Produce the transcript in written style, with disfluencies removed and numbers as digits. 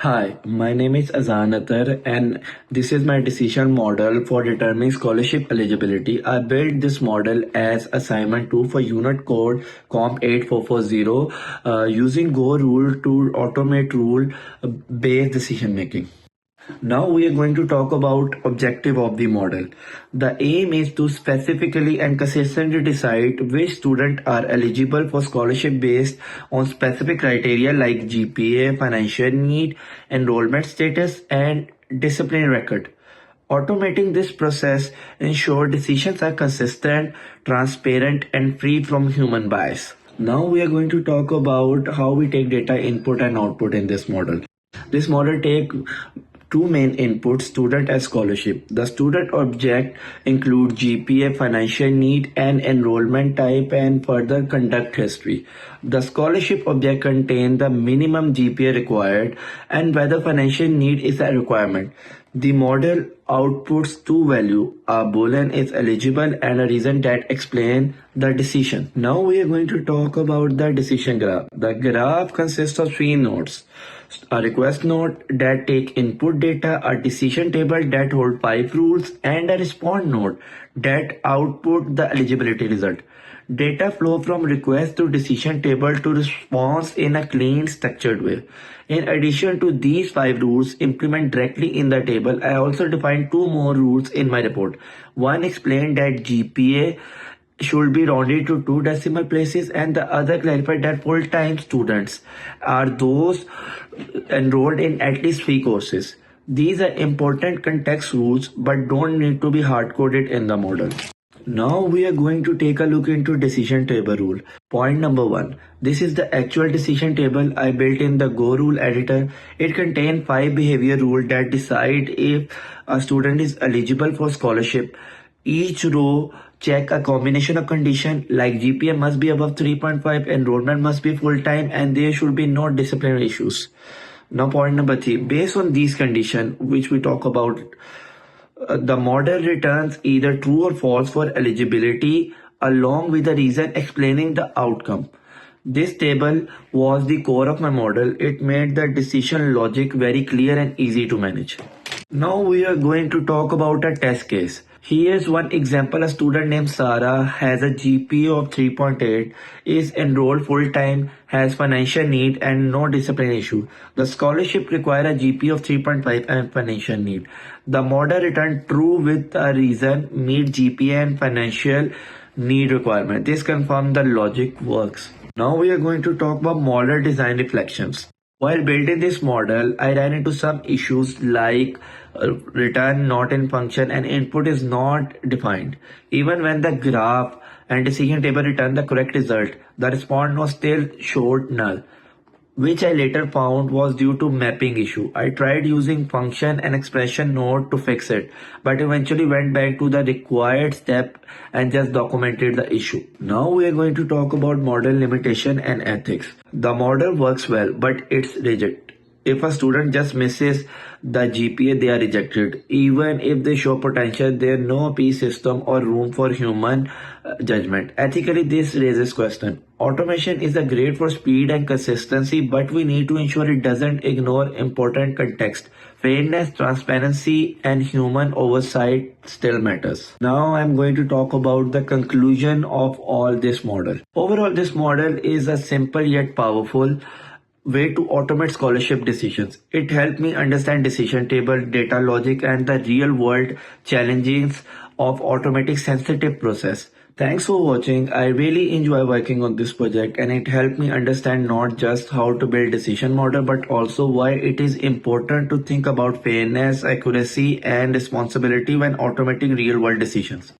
Hi, my name is Azan Atar and this is my decision model for determining scholarship eligibility. I built this model as assignment 2 for unit code COMP8440 using Go rule to automate rule-based decision making. Now we are going to talk about objective of the model. The aim is to specifically and consistently decide which students are eligible for scholarship based on specific criteria like GPA, financial need, enrollment status, and discipline record. Automating this process ensures decisions are consistent, transparent, and free from human bias. Now we are going to talk about how we take data input and output in this model. This model takes two main inputs, student and scholarship. The student object includes GPA, financial need, and enrollment type, and further conduct history. The scholarship object contains the minimum GPA required and whether financial need is a requirement. The model outputs two values, a boolean is eligible and a reason that explain the decision. Now we are going to talk about the decision graph. The graph consists of three nodes. A request node that take input data, a decision table that hold 5 rules, and a response node that output the eligibility result. Data flow from request to decision table to response in a clean, structured way. In addition to these 5 rules implemented directly in the table, I also defined 2 more rules in my report. One explained that GPA should be rounded to 2 decimal places, and the other clarified that full-time students are those enrolled in at least 3 courses. These are important context rules but don't need to be hard-coded in the model. Now we are going to take a look into decision table rule. Point number 1. This is the actual decision table I built in the Go rule editor. It contains 5 behavior rules that decide if a student is eligible for scholarship. Each row check a combination of conditions like GPA must be above 3.5, enrollment must be full-time, and there should be no disciplinary issues. Now point number 3. Based on these conditions which we talk about, the model returns either true or false for eligibility along with a reason explaining the outcome. This table was the core of my model. It made the decision logic very clear and easy to manage. Now we are going to talk about a test case. Here's one example. A student named Sarah has a GPA of 3.8, is enrolled full-time, has financial need and no discipline issue. The scholarship requires a GPA of 3.5 and financial need. The model returned true with a reason, meet GPA and financial need requirement. This confirms the logic works. Now we are going to talk about model design reflections. While building this model, I ran into some issues like return not in function and input is not defined. Even when the graph and decision table returned the correct result, the response was still showed null, which I later found was due to mapping issue. I tried using function and expression node to fix it, but eventually went back to the required step and just documented the issue. Now we are going to talk about model limitation and ethics. The model works well, but it's rigid. If a student just misses the GPA, they are rejected. Even if they show potential, there is no appeal system or room for human judgment. Ethically, this raises question. Automation is great for speed and consistency, but we need to ensure it doesn't ignore important context. Fairness, transparency, and human oversight still matters. Now I'm going to talk about the conclusion of all this model. Overall, this model is a simple yet powerful way to automate scholarship decisions. It helped me understand decision table, data logic, and the real world challenges of automatic sensitive process. Thanks for watching. I really enjoy working on this project and it helped me understand not just how to build decision model but also why it is important to think about fairness, accuracy, and responsibility when automating real world decisions.